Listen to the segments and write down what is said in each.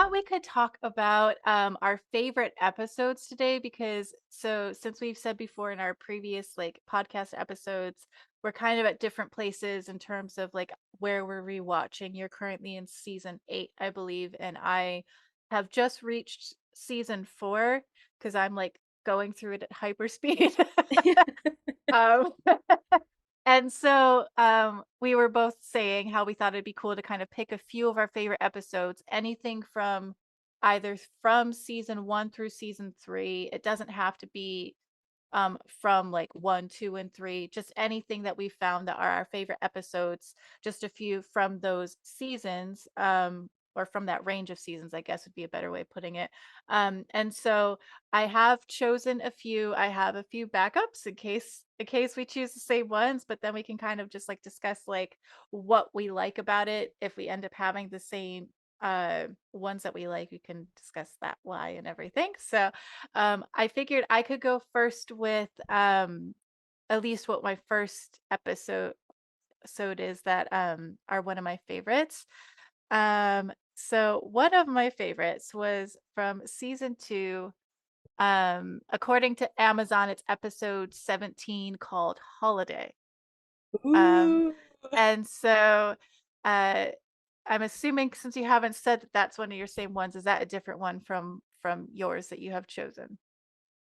thought we could talk about our favorite episodes today because since we've said before in our previous like podcast episodes, we're kind of at different places in terms of like where we're rewatching. You're currently in season 8, I believe, and I have just reached season 4 because I'm like going through it at hyperspeed. um And so we were both saying how we thought it'd be cool to kind of pick a few of our favorite episodes, anything from either from season 1 through season 3. It doesn't have to be from like 1, 2, and 3, just anything that we found that are our favorite episodes, just a few from those seasons, or from that range of seasons, I guess would be a better way of putting it. And so I have chosen a few. I have a few backups in case we choose the same ones, but then we can kind of just like discuss like what we like about it. If we end up having the same ones that we like, we can discuss that why and everything. So I figured I could go first with at least what my first episode is that are one of my favorites. So one of my favorites was from season 2. According to Amazon, it's episode 17 called Holiday. Um, Ooh. and so uh I'm assuming since you haven't said that that's one of your same ones, is that a different one from yours that you have chosen?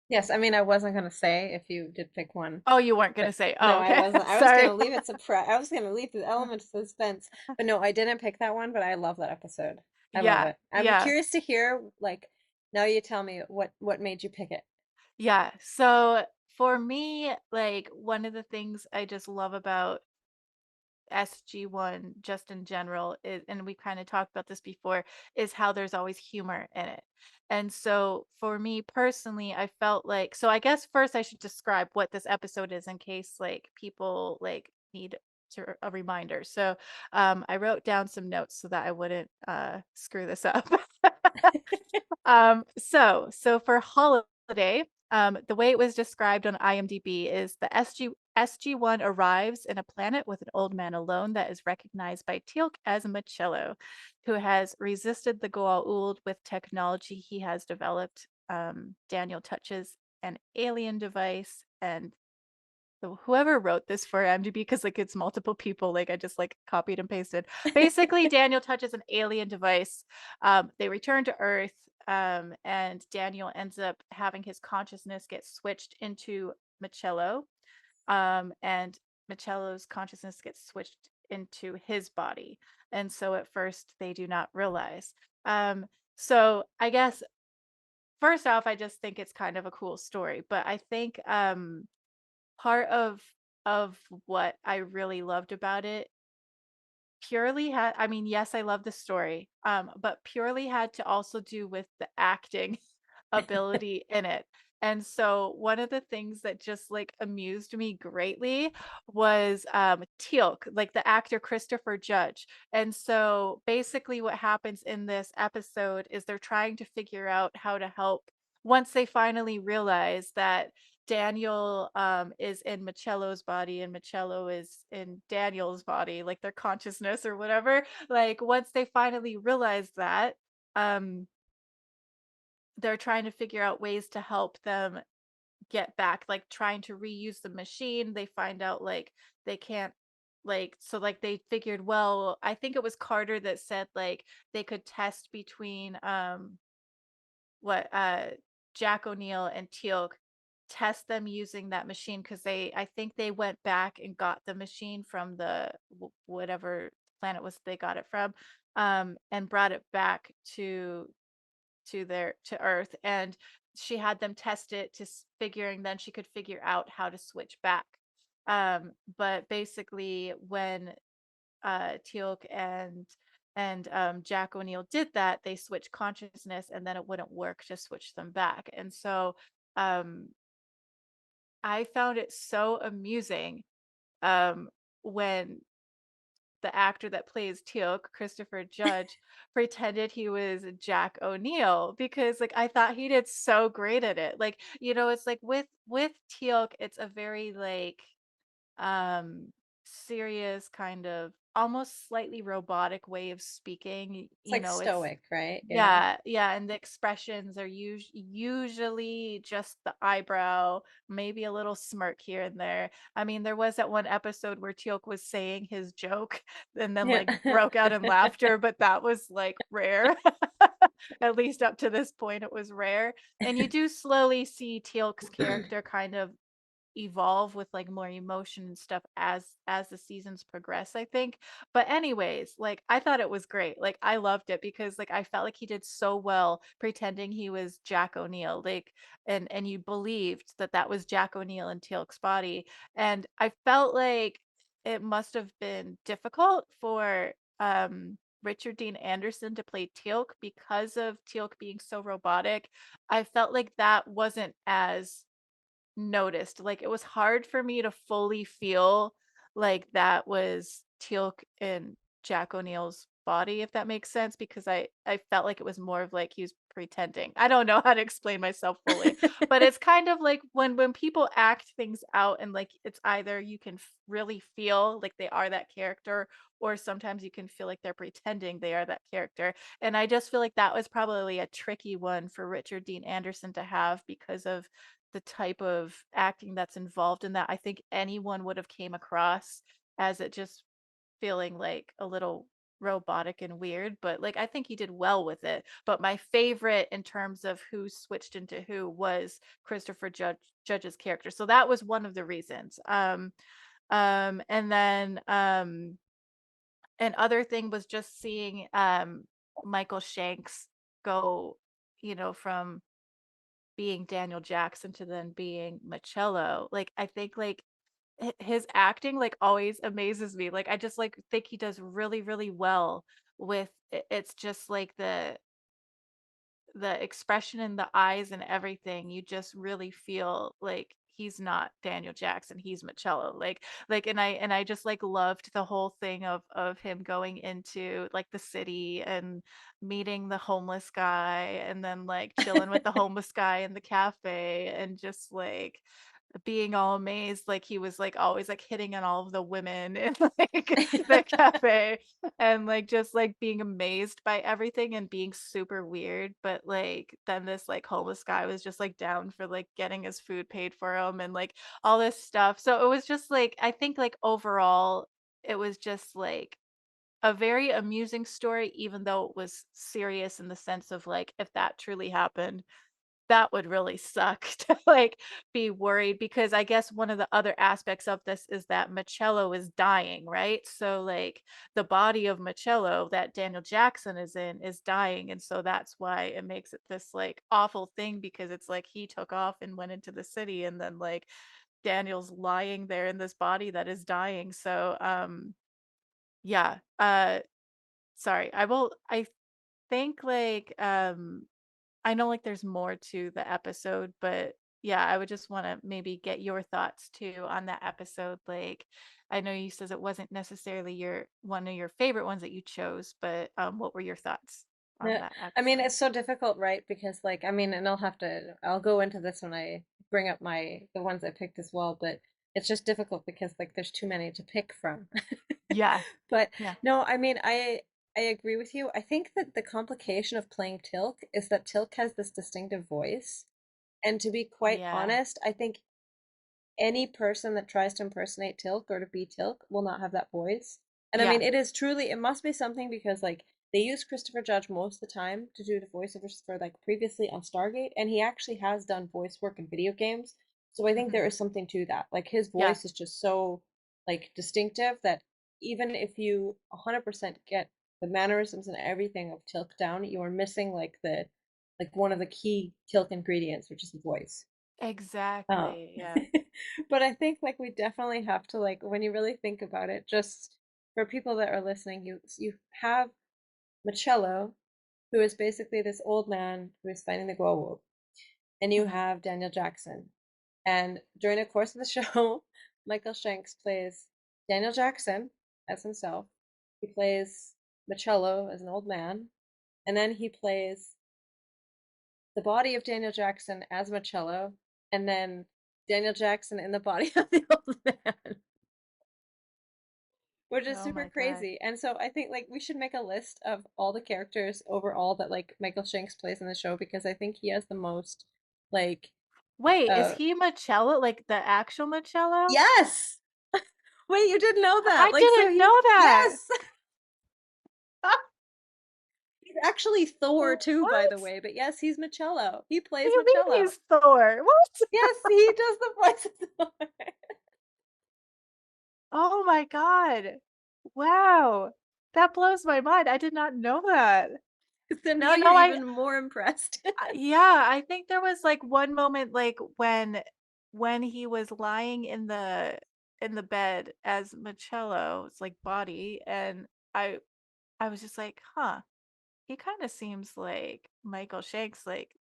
Yes, I mean I wasn't gonna say if you did pick one, Oh, you weren't gonna but say. no, Oh, I okay. wasn't. I was Sorry. gonna leave it surprise. I was gonna leave the element of suspense, but no, I didn't pick that one. But I love that episode. I love Yeah, it. I'm yeah, curious to hear, like, now you tell me what made you pick it. yeah. So for me, like one of the things I just love about SG1 just in general is, and we kind of talked about this before, is how there's always humor in it. And so for me personally, I felt like, so I guess first I should describe what this episode is in case like people like need a reminder. So I wrote down some notes so that I wouldn't screw this up. So for Holiday, the way it was described on IMDb is the SG1 arrives in a planet with an old man alone that is recognized by Teal'c as Machello, who has resisted the Goa'uld with technology he has developed. Daniel touches an alien device, and whoever wrote this for IMDb, because like it's multiple people, like I just like copied and pasted. Basically, Daniel touches an alien device. They return to Earth, and Daniel ends up having his consciousness get switched into Machello, and Machello's consciousness gets switched into his body. And so at first they do not realize. So I guess first off, I just think it's kind of a cool story, but I think part of what I really loved about it purely had, I mean, yes, I love the story, but purely had to also do with the acting ability in it. And so one of the things that just like amused me greatly was Teal'c, like the actor Christopher Judge. And so basically what happens in this episode is they're trying to figure out how to help once they finally realize that Daniel is in Machello's body and Machello is in Daniel's body, like their consciousness or whatever. Like once they finally realize that, um, they're trying to figure out ways to help them get back, like trying to reuse the machine. They find out like they can't, like, so like they figured, well, I think it was Carter that said like they could test between what Jack O'Neill and Teal'c, test them using that machine because I think they went back and got the machine from the whatever planet was they got it from, and brought it back to Earth, and she had them test it to figuring then she could figure out how to switch back. But basically when Teal'c and Jack O'Neill did that, they switched consciousness, and then it wouldn't work to switch them back. And so um, I found it so amusing when the actor that plays Teal'c, Christopher Judge, pretended he was Jack O'Neill because like I thought he did so great at it. Like, it's like with Teal'c, it's a very like um serious kind of almost slightly robotic way of speaking. It's You like know, it's stoic, right? Yeah. yeah, yeah, and the expressions are usually just the eyebrow, maybe a little smirk here and there. I mean, there was that one episode where Teal'c was saying his joke and then Yeah. like broke out in laughter, but that was like rare. At least up to this point, it was rare. And you do slowly see Teal'c's character kind of evolve with like more emotion and stuff as the seasons progress, I think. But anyways, like I thought it was great. Like I loved it because like I felt like he did so well pretending he was Jack O'Neill. Like and you believed that that was Jack O'Neill in Teal'c's body. And I felt like it must have been difficult for Richard Dean Anderson to play Teal'c because of Teal'c being so robotic. I felt like that wasn't as noticed. Like, it was hard for me to fully feel like that was Teal'c in Jack O'Neill's body, if that makes sense, because I felt like it was more of like he was pretending. I don't know how to explain myself fully, but it's kind of like when people act things out and like it's either you can really feel like they are that character or sometimes you can feel like they're pretending they are that character. And I just feel like that was probably a tricky one for Richard Dean Anderson to have because of the type of acting that's involved in that. I think anyone would have came across as it just feeling like a little robotic and weird, but like I think he did well with it. But my favorite in terms of who switched into who was Christopher Judge's character. So that was one of the reasons. And then and other thing was just seeing Michael Shanks go, you know, from being Daniel Jackson to then being Machello. Like, I think, like, his acting, like, always amazes me. Like, I just, like, think he does really, really well with it's just, like, the expression in the eyes and everything, you just really feel like he's not Daniel Jackson, he's Machello. Like and I just like loved the whole thing of him going into like the city and meeting the homeless guy and then like chilling with the homeless guy in the cafe and just like being all amazed like he was like always like hitting on all of the women in like the cafe and like just like being amazed by everything and being super weird but like then this like homeless guy was just like down for like getting his food paid for him and like all this stuff so it was just like I think like overall it was just like a very amusing story even though it was serious in the sense of like if that truly happened that would really suck to, like, be worried because I guess one of the other aspects of this is that Machello is dying, right? So, like, the body of Machello that Daniel Jackson is in is dying, and so that's why it makes it this, like, awful thing because it's like he took off and went into the city, and then, like, Daniel's lying there in this body that is dying, so, yeah, sorry, I think, like, I know like there's more to the episode, but yeah, I would just want to maybe get your thoughts too on that episode. Like, I know you says it wasn't necessarily your one of your favorite ones that you chose, but what were your thoughts on Yeah. that I mean, episode? it's so difficult, right? Because like, I mean, and I'll go into this when I bring up the ones I picked as well, but it's just difficult because like there's too many to pick from. Yeah, But yeah, no, I mean, I agree with you. I think that the complication of playing Tilk is that Tilk has this distinctive voice. And to be quite yeah, honest, I think any person that tries to impersonate Tilk or to be Tilk will not have that voice. And I mean, yeah. it is truly, it must be something because like they use Christopher Judge most of the time to do the voiceovers for like previously on Stargate, and he actually has done voice work in video games. So I think Hmm. there is something to that. Like his Yeah, voice is just so like distinctive that even if you 100% get the mannerisms and everything of Tilk down, you are missing like one of the key Tilk ingredients, which is the voice. Uh, exactly. Yeah. but I think like we definitely have to like when you really think about it, just for people that are listening, you have Machello, who is basically this old man who is fighting the Goa'uld, and you Hmm. have Daniel Jackson. And during the course of the show, Michael Shanks plays Daniel Jackson as himself. He plays Machello as an old man, and then he plays the body of Daniel Jackson as Machello, and then Daniel Jackson in the body of the old man. which is Oh super my god. crazy. And so I think like we should make a list of all the characters overall that like Michael Shanks plays in the show because I think he has the most like Wait, is uh he Marcello, like the actual Marcello? yes. Wait, you didn't know that. I Like so didn't know that. yes. He's actually Thor too, by the What? way. But yes, he's Michello. He What do plays you mean Michello. he's Thor? What? Yes, he does the voice of Thor. Oh my god. Wow. That blows my mind. I did not know that. So now You you're know, even more impressed. yeah, I think there was like one moment like when he was lying in the bed as Marcello's like body and I I was just like, "Huh, he kind of seems like Michael Shanks like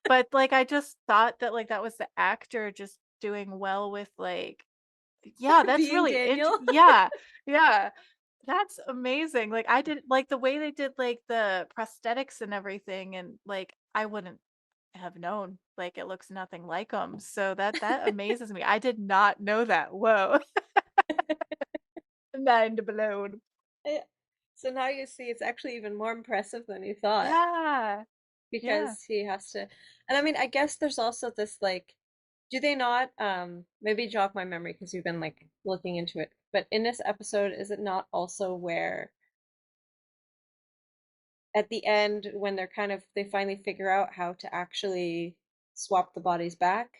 but like I just thought that like that was the actor just doing well with like yeah, that's Being really Daniel. yeah. Yeah. That's amazing. Like I did like the way they did like the prosthetics and everything and like I wouldn't have known. Like it looks nothing like him. So that amazes me. I did not know that. Whoa. Mind blown. Yeah. So now you see it's actually even more impressive than you thought Yeah. Yeah. because he has to. And I mean, I guess there's also this like, do they not maybe jog my memory because you've been like looking into it, but in this episode, is it not also where at the end when they're kind of they finally figure out how to actually swap the bodies back,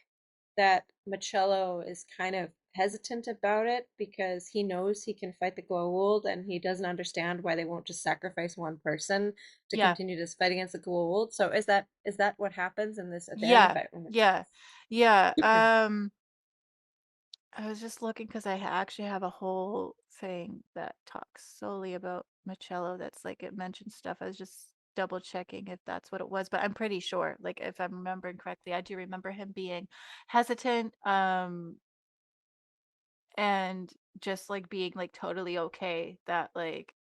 that Machello is kind of hesitant about it because he knows he can fight the Goa'uld and he doesn't understand why they won't just sacrifice one person to Yeah. continue this fight against the Goa'uld. So is that what happens in this at the end? If Yeah. I remember. Yeah. Yeah. I was just looking because actually have a whole thing that talks solely about Marcello that's like it mentions stuff. I was just double checking if that's what it was, but I'm pretty sure. Like if I'm remembering correctly, I do remember him being hesitant, and just like being like totally okay that like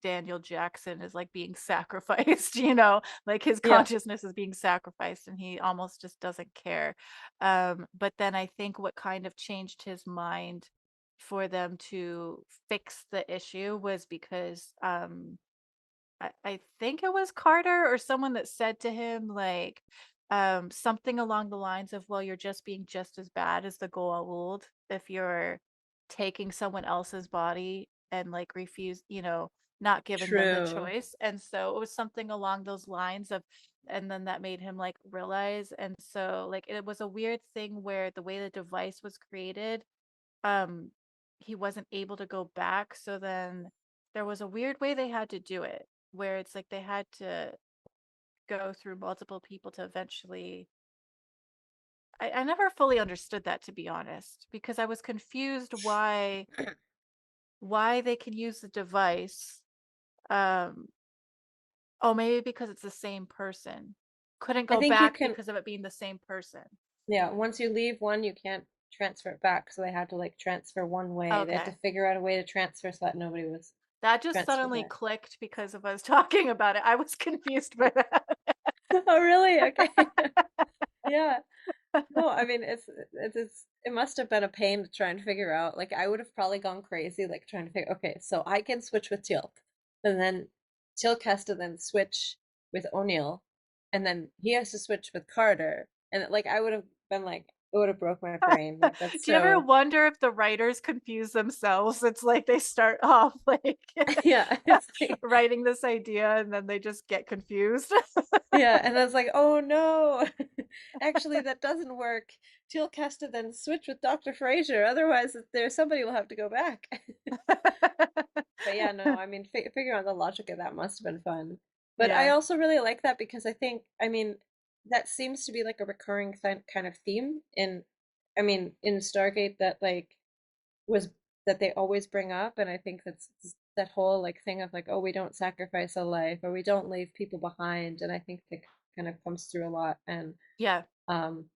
Daniel Jackson is like being sacrificed, you know, like his Yeah, consciousness is being sacrificed and he almost just doesn't care. But then I think what kind of changed his mind for them to fix the issue was because I think it was Carter or someone that said to him like something along the lines of, well, you're just being just as bad as the Goa'uld if you're taking someone else's body and like refuse, you know, not giving them the true. choice. And so it was something along those lines of, and then that made him like realize. And so like it was a weird thing where the way the device was created, um, he wasn't able to go back. So then there was a weird way they had to do it, where it's like they had to go through multiple people to eventually. I never fully understood that to be honest, because I was confused why they can use the device. Um, oh, maybe because it's the same person. Couldn't I go think you back can. because of it being the same person. Yeah, once you leave one, you can't transfer it back. So they had to like transfer one way. They had to Okay. figure out a way to transfer so that nobody was That just transferred suddenly back. clicked because of us talking about it. I was confused by that. Oh, really? Okay. Yeah. No, I mean it must have been a pain to try and figure out. Like I would have probably gone crazy like trying to figure, okay, so I can switch with Teal'c. And then Teal'c has to then switch with O'Neill. And then he has to switch with Carter. And like I would have been like it would have broke my brain. Like that's Do you ever so wonder if the writers confuse themselves? It's like they start off like yeah, it's like writing this idea and then they just get confused. yeah, and I was like, oh no, actually that doesn't work. Teal'c has to then switch with Dr. Frasier, otherwise there's somebody will have to go back. But yeah, no, I mean, figuring out the logic of that must have been fun. But I Yeah. also really like that because I think, I mean, that seems to be like a recurring kind of theme in, I mean, in Stargate that like was that they always bring up, and I think that's that whole like thing of like, oh, we don't sacrifice a life or we don't leave people behind, and I think that kind of comes through a lot. And Yeah. um,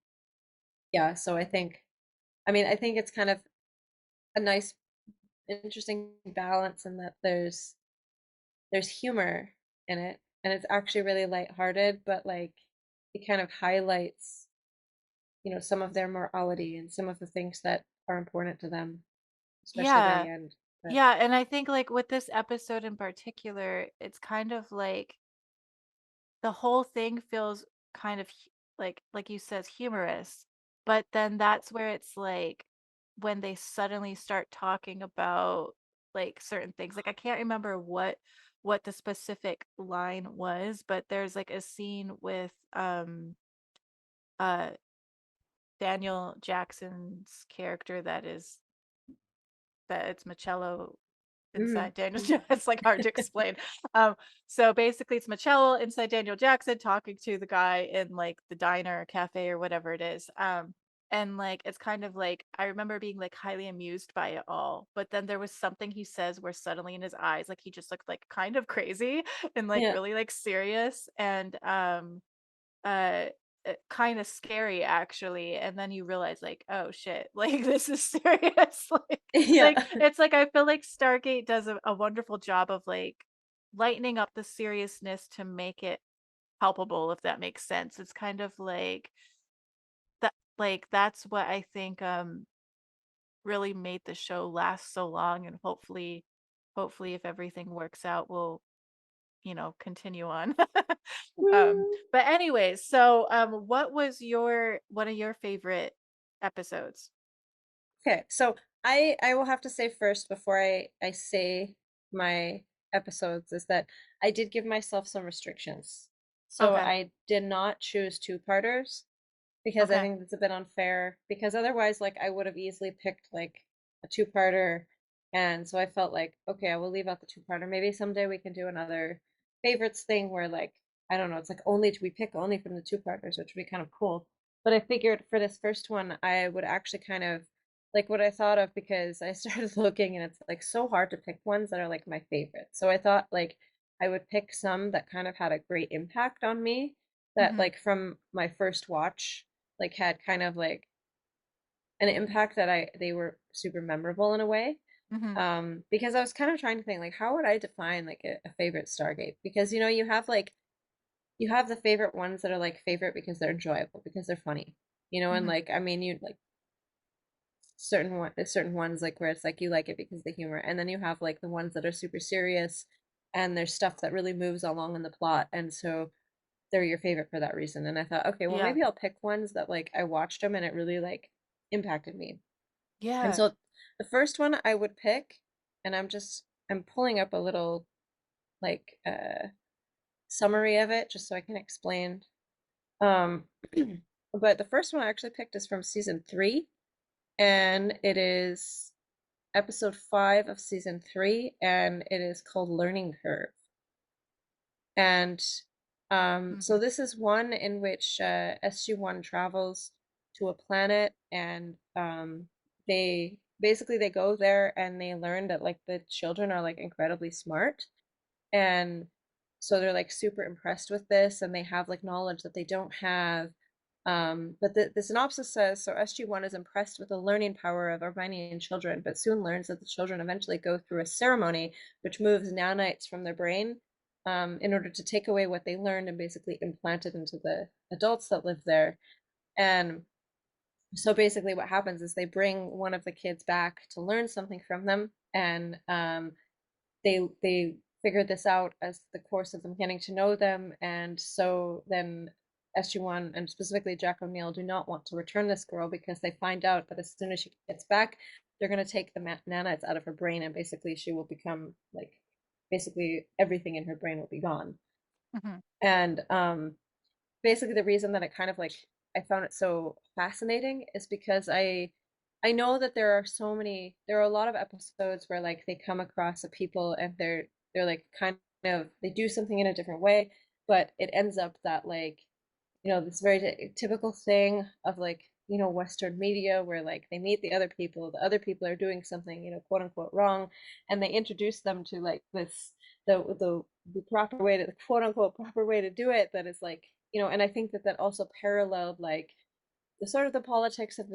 yeah, so I mean, I think it's kind of a nice, interesting balance in that there's humor in it and it's actually really lighthearted, but like it kind of highlights, some of their morality and some of the things that are important to them, especially by the Yeah. end. But Yeah, and I think, like, with this episode in particular, it's kind of like the whole thing feels kind of like you says, humorous, but then that's where it's like when they suddenly start talking about, like, certain things. Like, I can't remember what the specific line was, but there's, like, a scene with, uh, Daniel Jackson's character that it's Michello mhm. inside Daniel Jackson. It's like hard to explain. Um, so basically it's Michello inside Daniel Jackson talking to the guy in like the diner or cafe or whatever it is. And like it's kind of like I remember being like highly amused by it all. But then there was something he says where suddenly in his eyes, like he just looked like kind of crazy and like Yeah. really like serious. And uh kind of scary actually, and then you realize like oh shit, like this is serious. Like Yeah. it's like I feel like Stargate does a wonderful job of like lightening up the seriousness to make it palpable, if that makes sense. It's kind of like that, like that's what I think really made the show last so long, and hopefully if everything works out we'll continue on. Woo. But anyways, so what was your one of your favorite episodes? Okay, so I will have to say first before I say my episodes is that I did give myself some restrictions. So Okay. I did not choose two-parters because I Okay. think that's a bit unfair because otherwise like I would have easily picked like a two-parter, and so I felt like okay, I will leave out the two-parter. Maybe someday we can do another favorites thing where like I don't know, it's like only we pick only from the two-parters, which would be kind of cool. But I figured for this first one I would actually kind of like what I thought of because I started looking and it's like so hard to pick ones that are like my favorite. So I thought like I would pick some that kind of had a great impact on me that Mhm. like from my first watch like had kind of like an impact that I they were super memorable in a way. Mhm. Because I was kind of trying to think like how would I define like a favorite Stargate? Because you know you have the favorite ones that are like favorite because they're enjoyable, because they're funny. You know, and Mhm. like I mean you like certain ones like where it's like you like it because of the humor, and then you have like the ones that are super serious and there's stuff that really moves along in the plot, and so they're your favorite for that reason. And I thought, okay, well Yeah. maybe I'll pick ones that like I watched them and it really like impacted me. And Yeah. so the first one I would pick, and I'm pulling up a little like summary of it just so I can explain. Um but the first one I actually picked is from season 3, and it is episode 5 of season 3, and it is called Learning Curve. And so Mhm. this is one in which SG1 travels to a planet, and they basically they go there and they learn that like the children are like incredibly smart, and so they're like super impressed with this, and they have like knowledge that they don't have. But the synopsis says so SG1 is impressed with the learning power of Armenian children, but soon learns that the children eventually go through a ceremony which moves nanites from their brain in order to take away what they learned and basically implant it into the adults that live there. And so basically, what happens is they bring one of the kids back to learn something from them, and they figured this out as the course of them getting to know them, and so then SG1 and specifically Jack O'Neill do not want to return this girl because they find out that as soon as she gets back, they're going to take the nanites out of her brain, and basically she will become like basically everything in her brain will be gone. Mhm. And basically the reason that it kind of like I found it so fascinating is because I know that there are a lot of episodes where like they come across a people and they're like kind of they do something in a different way, but it ends up that like you know this very typical thing of like you know Western media where like they meet the other people are doing something you know quote unquote wrong, and they introduce them to like this the proper way to the quote unquote proper way to do it that is like you know, and I think that that also paralleled like the sort of the politics of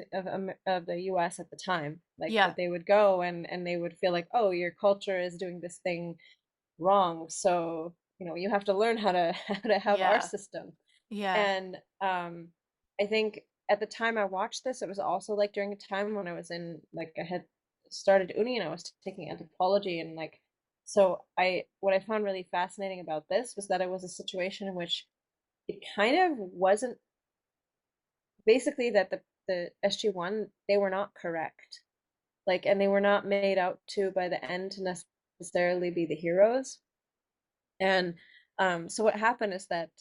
of the U.S. at the time, like Yeah. that they would go and they would feel like oh your culture is doing this thing wrong, so you know you have to learn how to how to have our Yeah. system. Yeah. And I think at the time I watched this, it was also like during a time when I was in like I had started uni and I was taking anthropology, and like, so I what I found really fascinating about this was that it was a situation in which it kind of wasn't, basically that the SG1, they were not correct. Like, and they were not made out to by the end to necessarily be the heroes. And so what happened is that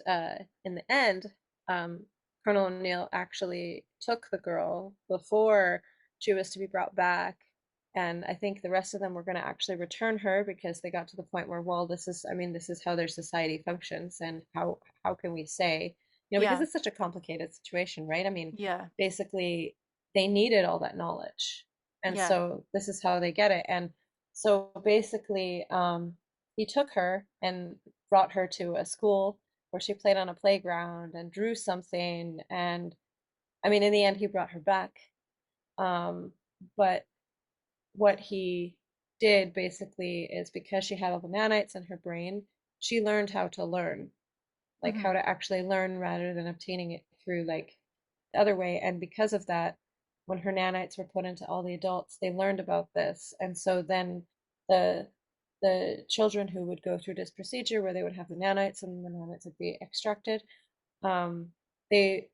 in the end, um, Colonel O'Neill actually took the girl before she was to be brought back. And I think the rest of them were going to actually return her because they got to the point where, well, this is, I mean, this is how their society functions, and how can we say, because Yeah. it's such a complicated situation, right? I mean, Yeah. basically, they needed all that knowledge, and Yeah. so this is how they get it. And so basically, he took her and brought her to a school where she played on a playground and drew something. And I mean, in the end, he brought her back. But what he did basically is, because she had all the nanites in her brain, she learned how to learn, like how Mhm. to actually learn rather than obtaining it through like the other way. And because of that, when her nanites were put into all the adults, they learned about this. And so then the the children who would go through this procedure where they would have the nanites and the nanites would be extracted, they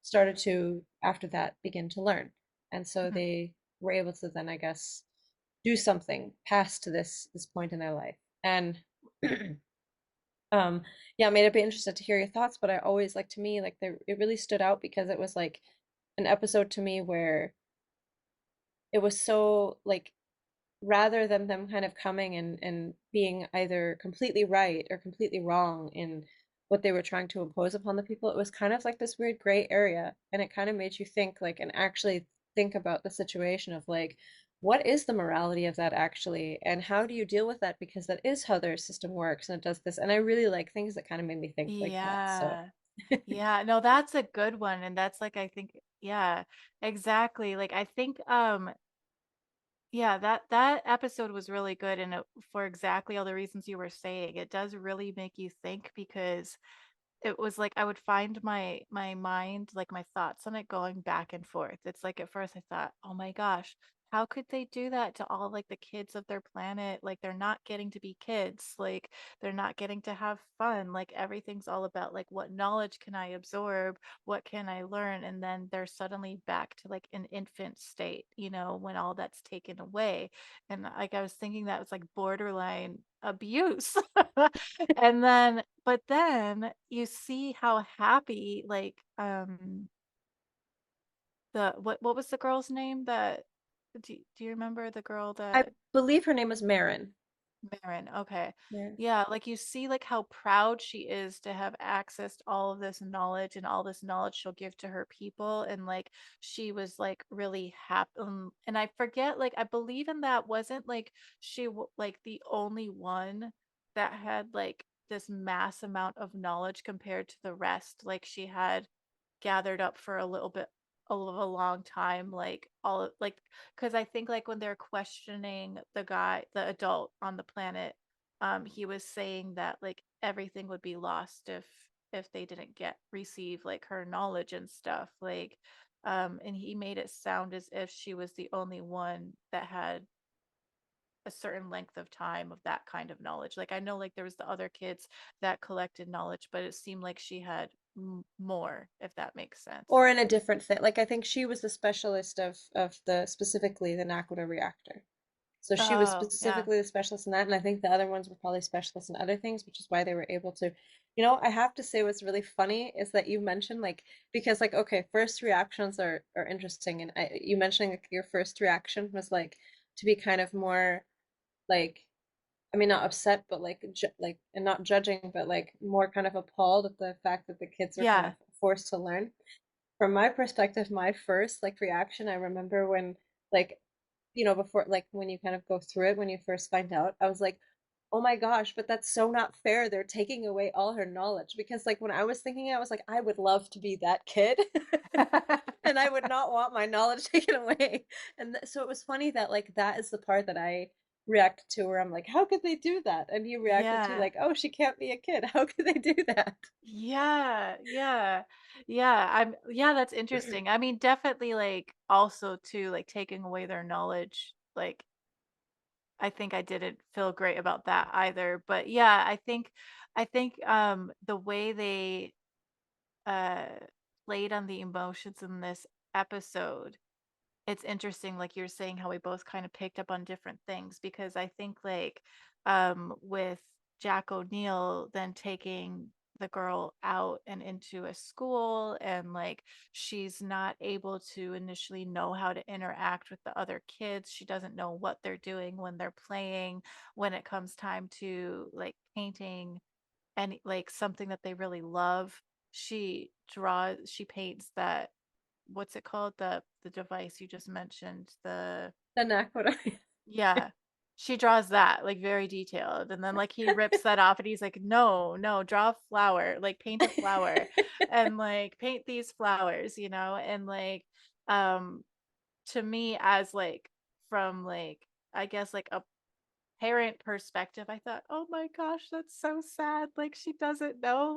started to, after that, begin to learn. And so Mhm. they were able to then, I guess, do something past to this point in their life. And um yeah, I mean, I'd be interested to hear your thoughts, but I always, like, to me, like, it really stood out because it was like an episode to me where it was so like, rather than them kind of coming and being either completely right or completely wrong in what they were trying to impose upon the people, it was kind of like this weird gray area. And it kind of made you think, like, and actually think about the situation of like, what is the morality of that actually? And how do you deal with that? Because that is how their system works and it does this. And I really like things that kind of made me think like that. So Yeah. Yeah. No, that's a good one. And that's like, I think, yeah, exactly. Like, I think, yeah, that episode was really good, and for exactly all the reasons you were saying. It does really make you think because it was like I would find my mind, like, my thoughts on it going back and forth. It's like at first I thought, "Oh my gosh, how could they do that to all, like, the kids of their planet? Like, they're not getting to be kids, like, they're not getting to have fun, like, everything's all about, like, what knowledge can I absorb? What can I learn?" And then they're suddenly back to, like, an infant state, when all that's taken away. And, like, I was thinking that was, like, borderline abuse. And then but then you see how happy, like, the what was the girl's name that do you remember the girl I that believe her name was Marin. Marin, okay. Marin. Yeah, like, you see, like, how proud she is to have access to all of this knowledge, and all this knowledge she'll give to her people, and, like, she was, like, really happy. And I forget, like, I believe in that wasn't, like, she w like, the only one that had, like, this mass amount of knowledge compared to the rest, like, she had gathered up for a little bit of a long time, like, like, because I think, like, when they're questioning the adult on the planet, he was saying that, like, everything would be lost if they didn't receive, like, her knowledge and stuff, like, and he made it sound as if she was the only one that had a certain length of time of that kind of knowledge. Like, I know, like, there was the other kids that collected knowledge, but it seemed like she had more, if that makes sense. Or in a different thing. Like, I think she was the specialist of the, specifically the Nakoda reactor. So she was Oh, yeah. specifically the specialist in that, and I think the other ones were probably specialists in other things, which is why they were able to. I have to say what's really funny is that you mentioned, like, because, like, okay, first reactions are interesting, and you mentioning, like, your first reaction was like to be kind of more like, I mean, not upset, but like like, and not judging, but like more kind of appalled at the fact that the kids were kind Yeah. of forced to learn. From my perspective, my first, like, reaction, I remember when, like, before, like, when you kind of go through it, when you first find out, I was like, "Oh my gosh, but that's so not fair. They're taking away all her knowledge." Because, like, when I was thinking it, I was like, "I would love to be that kid." And I would not want my knowledge taken away. And so it was funny that, like, that is the part that I reacted to, where I'm like, "How could they do that?" And you reacted to, Yeah. like, "Oh, she can't be a kid. How could they do that?" Yeah, yeah. Yeah, that's interesting. I mean, definitely, like, also too, like, taking away their knowledge. like I think I didn't feel great about that either. But yeah, I think the way they uh played on the emotions in this episode, it's interesting, like you're saying, how we both kind of picked up on different things because I think like with Jack O'Neill then taking the girl out and into a school and like she's not able to initially know how to interact with the other kids. She doesn't know what they're doing when they're playing, when it comes time to like painting and like something that they really love. She paints that, what's it called? The device you just mentioned. The The Nakoda. Yeah. She draws that like very detailed. And then like he rips that off and he's like, no, no, draw a flower, like paint a flower and like paint these flowers, and like um to me as like from like I guess like a parent perspective, I thought, "Oh my gosh, that's so sad." Like she doesn't know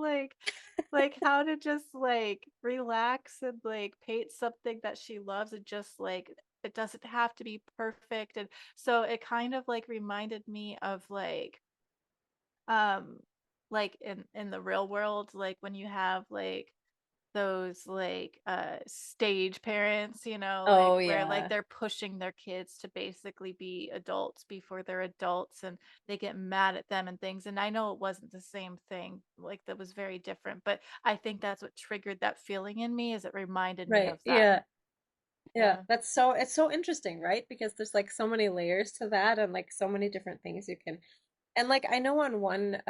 like how to just like relax and like paint something that she loves and just like it doesn't have to be perfect. And so it kind of like reminded me of um like in the real world, like when you have like those like stage parents, like Oh where like yeah. they're pushing their kids to basically be adults before they're adults and they get mad at them and things. And I know it wasn't the same thing, like that was very different, but I think that's what triggered that feeling in me, is it reminded me Right. of that. Yeah. Yeah. Yeah. That's so it's so interesting, right? Because there's like so many layers to that and like so many different things you can and like I know on one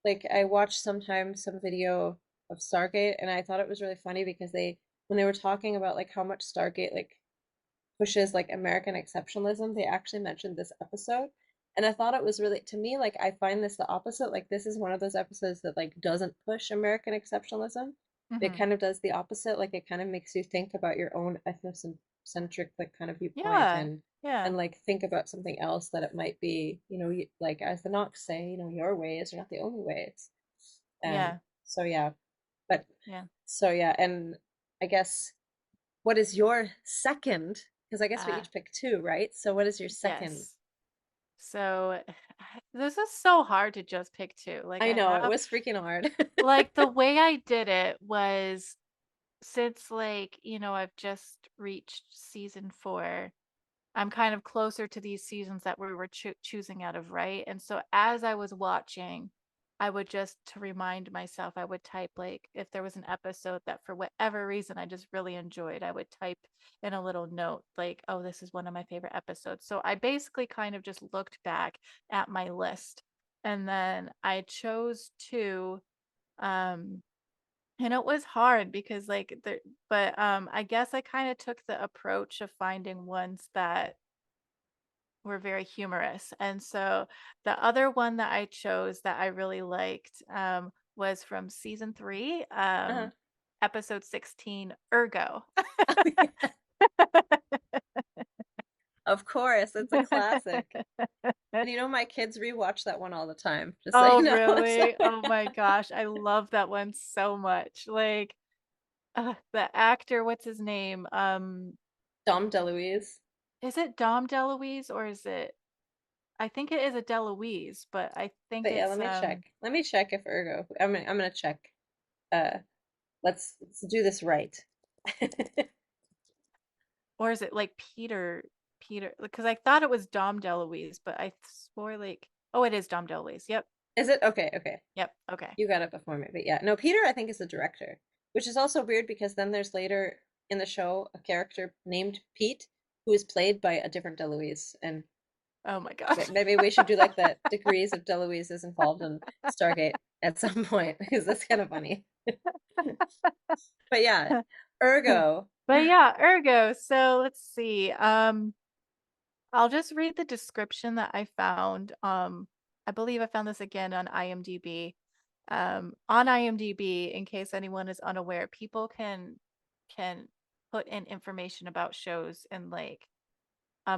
like I watched sometimes some video of Stargate and I thought it was really funny because they when they were talking about like how much Stargate like pushes like American exceptionalism, they actually mentioned this episode. And I thought it was really to me like I find this the opposite. Like this is one of those episodes that like doesn't push American exceptionalism. It Hmm. kind of does the opposite. Like it kind of makes you think about your own ethnocentric like kind of viewpoint Yeah. Yeah. and like think about something else that it might be, like as the Knox say, your ways are not the only ways. And Yeah. so yeah, but Yeah. so yeah, and I guess what is your second? Because I guess we uh each picked two, right? So what is your second? yes. So this is so hard to just pick two. Like I I know it have was freaking hard. like the way I did it was, since I've just reached season 4, I'm kind of closer to these seasons that we were choosing out of, right? And so as I was watching, I would just, to remind myself, I would type like if there was an episode that for whatever reason I just really enjoyed, I would type in a little note like, oh, this is one of my favorite episodes. So I basically kind of just looked back at my list and then I chose two. Um, and it was hard because like there, but I guess I kind of took the approach of finding ones that were very humorous. And so the other one that I chose that I really liked was from season 3, Uh-huh. episode 16, Ergo. Of course, it's a classic. And my kids rewatch that one all the time, just so Oh, you know. So, really? Oh my gosh, I love that one so much. Like the actor, what's his name? Dom DeLuise. Is it Dom DeLuise or is it, I think it is a DeLuise, but I think But yeah, it's let me check. Let me check if Ergo. I'm gonna check. Uh, let's do this right. or is it like Peter, because I thought it was Dom DeLuise, but I swore like, oh, it is Dom DeLuise. Yep. Is it okay? Okay. Yep. Okay. You got it before me, but yeah, no, Peter I think is the director, which is also weird because then there's later in the show a character named Pete who is played by a different DeLuise, and Oh my gosh. maybe we should do like the degrees of DeLuises involved in Stargate at some point because that's kind of funny. But yeah, Ergo. But yeah, Ergo. So let's see. I'll just read the description that I found. I believe I found this again on IMDb. On IMDb, in case anyone is unaware, people can put in information about shows and like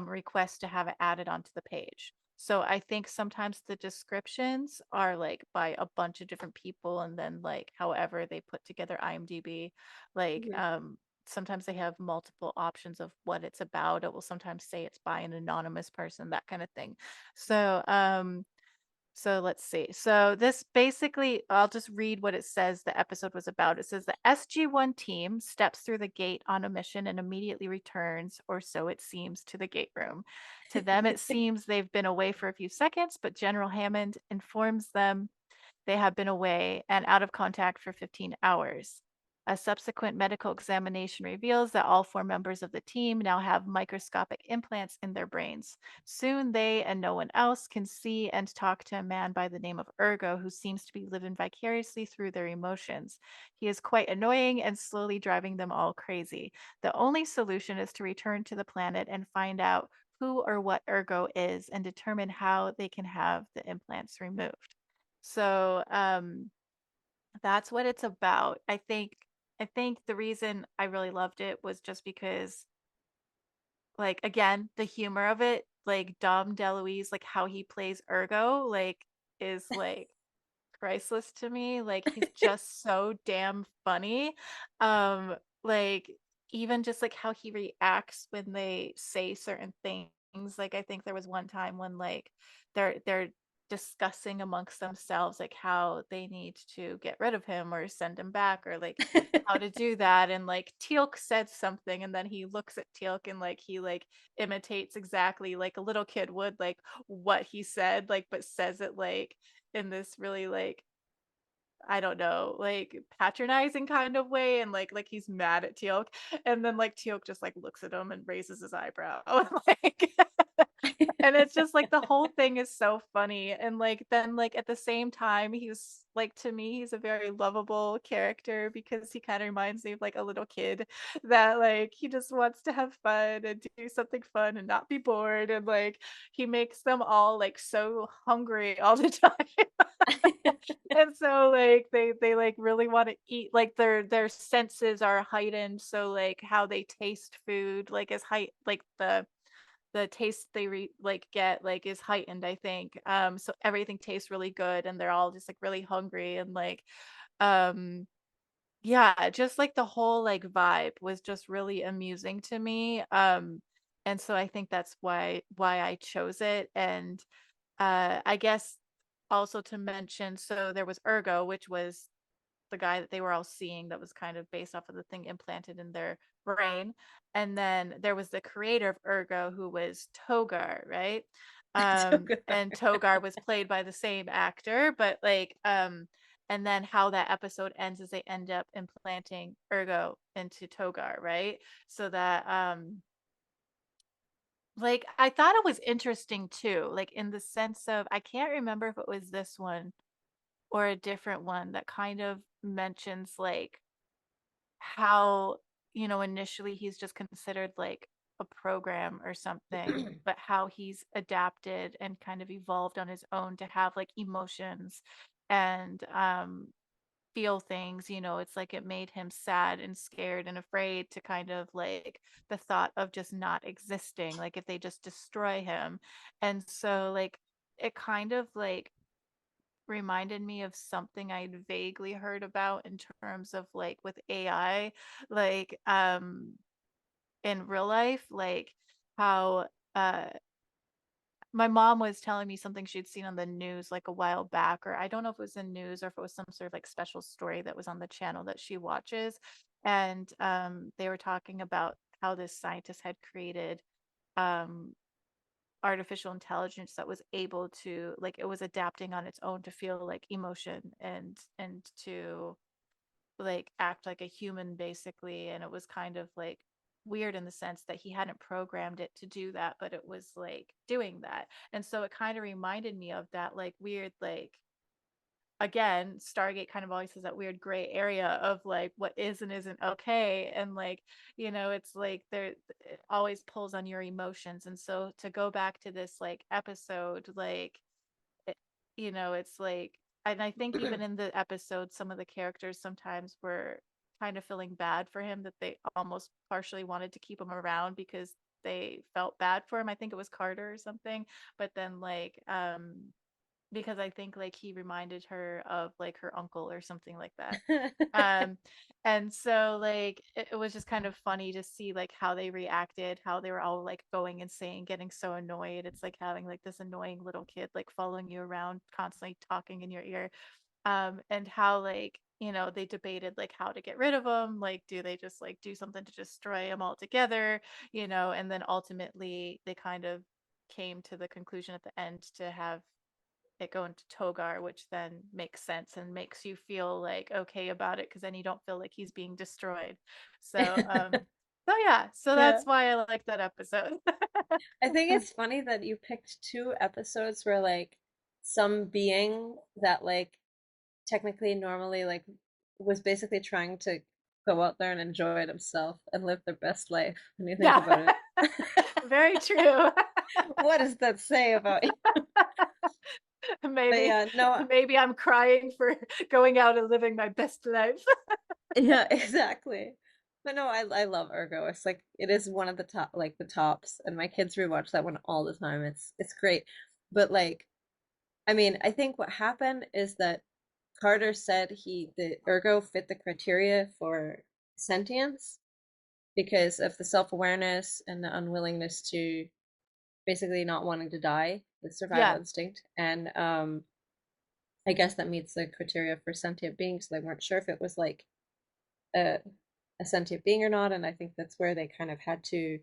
request to have it added onto the page. So I think sometimes the descriptions are like by a bunch of different people and then like however they put together IMDb. Like Mhm. sometimes they have multiple options of what it's about. It will sometimes say it's by an anonymous person, that kind of thing. So, so let's see. So this basically, I'll just read what it says the episode was about. It says the SG1 team steps through the gate on a mission and immediately returns, or so it seems, to the gate room. To them, it seems they've been away for a few seconds, but General Hammond informs them they have been away and out of contact for 15 hours. A subsequent medical examination reveals that all four members of the team now have microscopic implants in their brains. Soon they and no one else can see and talk to a man by the name of Ergo, who seems to be living vicariously through their emotions. He is quite annoying and slowly driving them all crazy. The only solution is to return to the planet and find out who or what Ergo is and determine how they can have the implants removed. So that's what it's about. I think the reason I really loved it was just because, like, again, the humor of it, like Dom DeLuise, like how he plays Ergo, like, is like priceless to me. Like he's just so damn funny. Um, like even just like how he reacts when they say certain things. Like I think there was one time when like they're discussing amongst themselves like how they need to get rid of him or send him back or like how to do that, and like Teal'c said something and then he looks at Teal'c and like he like imitates exactly like a little kid would, like what he said, like but says it like in this really like, I don't know, like patronizing kind of way, and like he's mad at Teal'c, and then like Teal'c just like looks at him and raises his eyebrow and like and it's just like the whole thing is so funny, and like then like at the same time he's like, to me he's a very lovable character because he kind of reminds me of like a little kid that like he just wants to have fun and do something fun and not be bored, and like he makes them all like so hungry all the time. And so like they like really want to eat, like their senses are heightened, so like how they taste food like is height, like the taste they like get like is heightened, I think. So everything tastes really good and they're all just like really hungry, and like um yeah, just like the whole like vibe was just really amusing to me. And so I think that's why I chose it. And I guess also to mention, so there was Ergo, which was the guy that they were all seeing that was kind of based off of the thing implanted in their brain. And then there was the creator of Ergo, who was Togar, right? So good. And Togar was played by the same actor, but like and then how that episode ends is they end up implanting Ergo into Togar, right? So that like I thought it was interesting too, like in the sense of I can't remember if it was this one or a different one that kind of mentions like how, initially he's just considered like a program or something, but how he's adapted and kind of evolved on his own to have like emotions and feel things. It's like it made him sad and scared and afraid to kind of like the thought of just not existing, like if they just destroy him. And so like it kind of like reminded me of something I'd vaguely heard about in terms of like with AI, like in real life, like how my mom was telling me something she'd seen on the news like a while back, or I don't know if it was in news or if it was some sort of like special story that was on the channel that she watches. And they were talking about how this scientist had created um artificial intelligence that was able to like, it was adapting on its own to feel like emotion and to like act like a human basically, and it was kind of like weird in the sense that he hadn't programmed it to do that, but it was like doing that. And so it kind of reminded me of that like weird, like, again, Stargate kind of always has that weird gray area of like what is and isn't okay. And like, it's like there, it always pulls on your emotions. And so to go back to this like episode, like, it, it's like, and I think even in the episode, some of the characters sometimes were kind of feeling bad for him, that they almost partially wanted to keep him around because they felt bad for him. I think it was Carter or something. But then like because I think like he reminded her of like her uncle or something like that. Um, and so like it was just kind of funny to see like how they reacted, how they were all like going insane, getting so annoyed. It's like having like this annoying little kid like following you around, constantly talking in your ear. And how like they debated like how to get rid of them, like do they just like do something to destroy them altogether, and then ultimately they kind of came to the conclusion at the end to have it go into Togar, which then makes sense and makes you feel like okay about it because then you don't feel like he's being destroyed. So yeah, so Yeah. that's why I like that episode. I think it's funny that you picked two episodes where like some being that like technically normally like was basically trying to go out there and enjoy it himself and live their best life when you think Yeah. about it. Very true. What does that say about you? But maybe yeah, no, maybe I'm crying for going out and living my best life. yeah, exactly. But no, I love Ergo. It's like it is one of the top like the tops, and my kids rewatch that one all the time. It's great. But like I mean, I think what happened is that Carter said the Ergo fit the criteria for sentience because of the self-awareness and the unwillingness to basically not wanting to die, the survival Yeah, instinct. And I guess that meets the criteria for sentient beings. So they weren't sure if it was like a, a sentient being or not. And I think that's where they kind of had to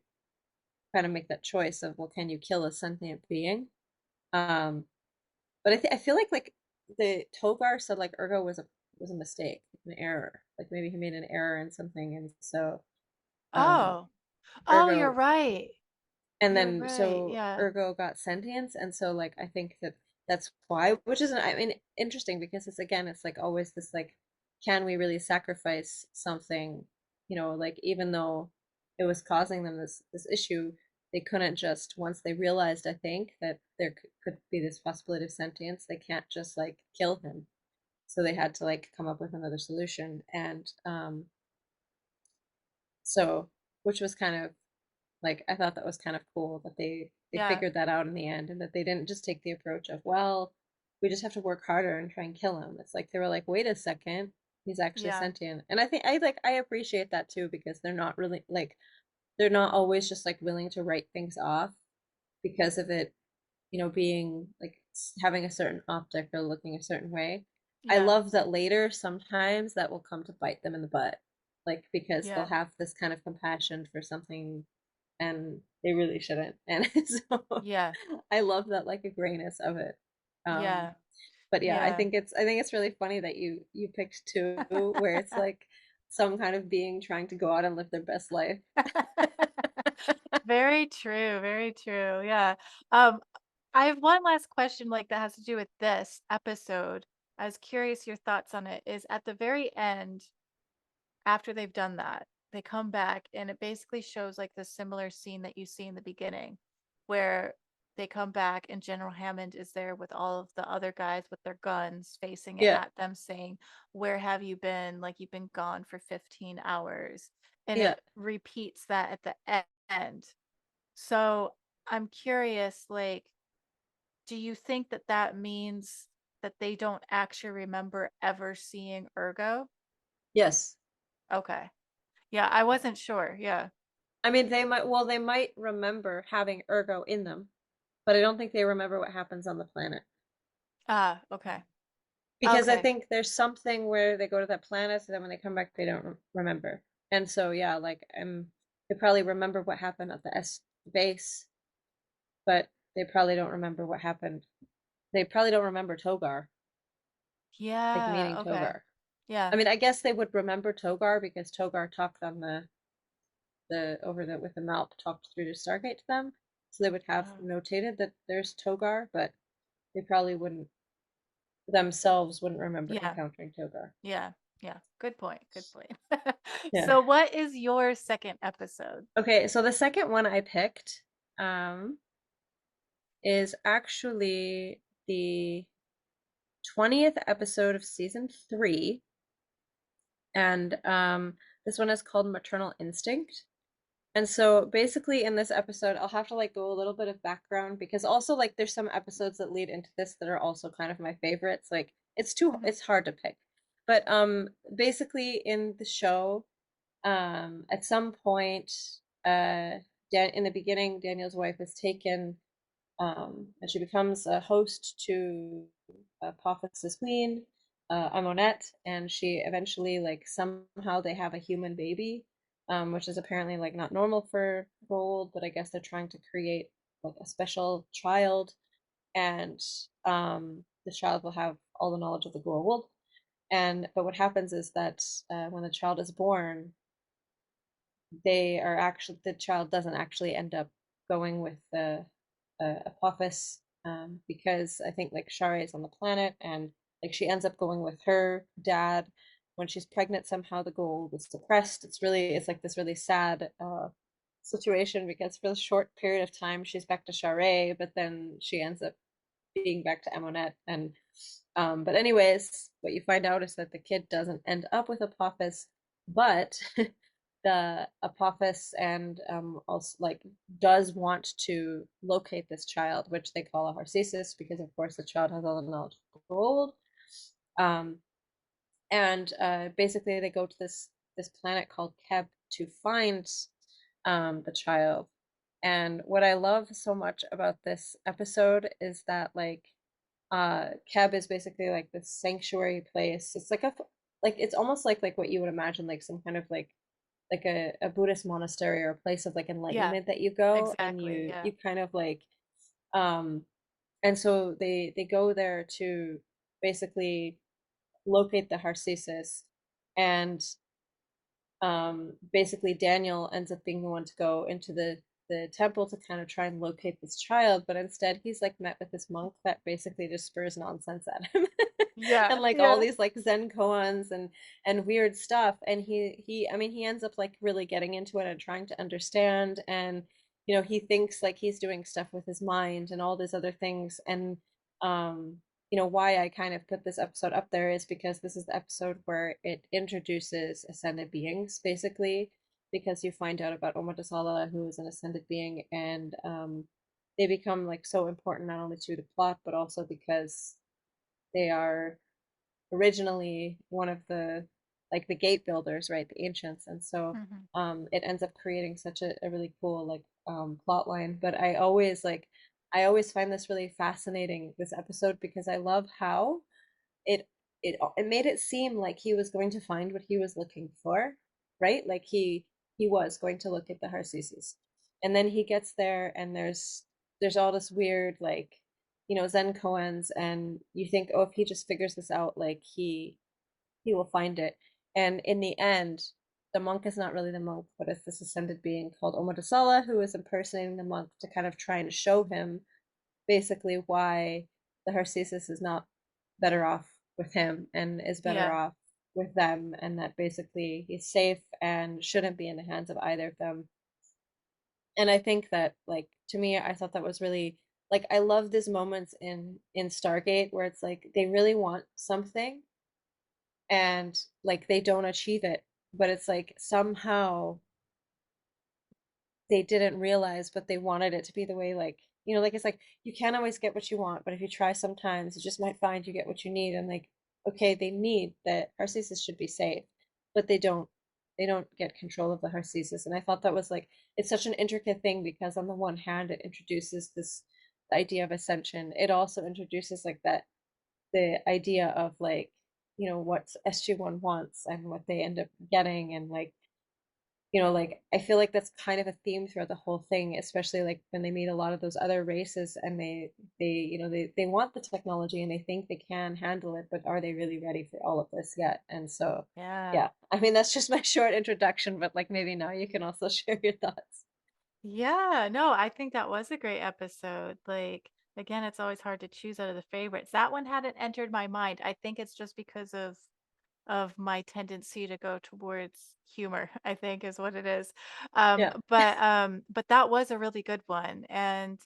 kind of make that choice of, well, can you kill a sentient being? Um, but I feel like the Togar said like Ergo was a mistake, an error. Like maybe he made an error in something, and so um, oh, oh, you're Ergo right, and you're then right, so yeah, Ergo got sentience, and so like I think that that's why, which is I mean interesting because it's again it's like always this like can we really sacrifice something, like even though it was causing them this issue, they couldn't just once they realized I think that there could be this possibility of sentience, they can't just like kill him, so they had to like come up with another solution, and so which was kind of like I thought that was kind of cool that they yeah, figured that out in the end and that they didn't just take the approach of, well, we just have to work harder and try and kill him. It's like they were like, wait a second, he's actually yeah, sentient. And I think I appreciate that too because they're not really like they're not always just like willing to write things off because of it, being like having a certain optic or looking a certain way. I yeah, love that later sometimes that will come to bite them in the butt. Like because they'll yeah, have this kind of compassion for something and they really shouldn't. And so yeah, I love that like a grayness of it. Um, yeah, but yeah, I yeah. think it's really funny that you picked two where it's like some kind of being trying to go out and live their best life. Very true, very true. Yeah. Um, I have one last question like that has to do with this episode. I was curious your thoughts on it. Is at the very end, after they've done that, they come back and it basically shows like the similar scene that you see in the beginning, where they come back and General Hammond is there with all of the other guys with their guns facing it Yeah, at them saying, "Where have you been? Like you've been gone for 15 hours." And yeah, it repeats that at the end. So I'm curious, like, do you think that that means that they don't actually remember ever seeing Ergo? yes. Okay. Yeah, I wasn't sure. Yeah. I mean, they might remember having Ergo in them, but I don't think they remember what happens on the planet. Ah, okay. Because I Okay. think there's something where they go to that planet, and then when they come back, they don't remember. And so, yeah, like they probably remember what happened at the S base, but they probably don't remember what happened. They probably don't remember Togar, like Yeah, meeting okay. Togar. Yeah. I mean, I guess they would remember Togar because Togar talked on the over the with the map talked through the Stargate to them, so they would have Oh, notated that there's Togar, but they probably wouldn't remember yeah. encountering Togar. Yeah. Yeah. Good point. Good point. Yeah. So what is your second episode? Okay, so the second one I picked um, is actually the 20th episode of season 3. And this one is called Maternal Instinct. And so basically in this episode, I'll have to like go a little bit of background because also like there's some episodes that lead into this that are also kind of my favorites. Like Mhm, it's hard to pick. But basically in the show, at some point in the beginning Daniel's wife is taken and she becomes a host to Apophysis Queen, Amonette, and she eventually like somehow they have a human baby, which is apparently like not normal for gold, but I guess they're trying to create like a special child, and the child will have all the knowledge of the Goa'uld. And but what happens is that when the child is born, the child doesn't actually end up going with the Apophis, because I think like Shari is on the planet and like she ends up going with her dad when she's pregnant. Somehow the goal was suppressed. It's like this really sad situation because for a short period of time she's back to Shari, but then she ends up being back to Emonette. And but anyways, what you find out is that the kid doesn't end up with Apophis, but the Apophis and also like does want to locate this child, which they call a Harcesis, because of course the child has all the knowledge of gold. Um, and basically they go to this planet called Keb to find the child. And what I love so much about this episode is that like Keb is basically like this sanctuary place. It's like it's almost like what you would imagine like some kind of like a Buddhist monastery or a place of like yeah, enlightenment that you go and exactly, yeah, you kind of like um and so they go there to basically locate the Harcesis, and basically Daniel ends up being the one to go into the temple to kind of try and locate this child, but instead he's like met with this monk that basically just spurs nonsense at him and yeah, like all yeah, these like Zen koans and weird stuff, and he I mean he ends up like really getting into it and trying to understand, and he thinks like he's doing stuff with his mind and all these other things. And um why I kind of put this episode up there is because this is the episode where it introduces ascended beings, basically, because you find out about Omotasala, who is an ascended being, and they become like so important not only to the plot, but also because they are originally one of the like the gate builders, right? The ancients. And so mhm, it ends up creating such a really cool like plot line. But I always find this really fascinating, this episode, because I love how it it made it seem like he was going to find what he was looking for, right? Like he was going to look at the Harcesis. And then he gets there and there's all this weird like Zen koans, and you think, oh, if he just figures this out, like he will find it. And in the end, the monk is not really the monk, but it's this ascended being called Omodasala who is impersonating the monk to kind of try and show him basically why the Harcesis is not better off with him and is better yeah, off with them, and that basically he's safe and shouldn't be in the hands of either of them. And I think that like to me, I thought that was really like I love these moments in Stargate where it's like they really want something and like they don't achieve it, but it's like somehow they didn't realize, but they wanted it to be the way, like like it's like you can't always get what you want, but if you try sometimes you just might find you get what you need. And like, okay, they need that Harcesis should be safe, but they don't get control of the Harcesis. And I thought that was like it's such an intricate thing, because on the one hand it introduces this idea of ascension, it also introduces like that the idea of like what SG1 wants and what they end up getting. And like like I feel like that's kind of a theme throughout the whole thing, especially like when they meet a lot of those other races, and they want the technology and they think they can handle it, but are they really ready for all of this yet? And so yeah. yeah, I mean that's just my short introduction, but like maybe now you can also share your thoughts. Yeah, no, I think that was a great episode. Like, again, it's always hard to choose out of the favorites. That one hadn't entered my mind. I think it's just because of my tendency to go towards humor, I think is what it is. Yeah. But that was a really good one. And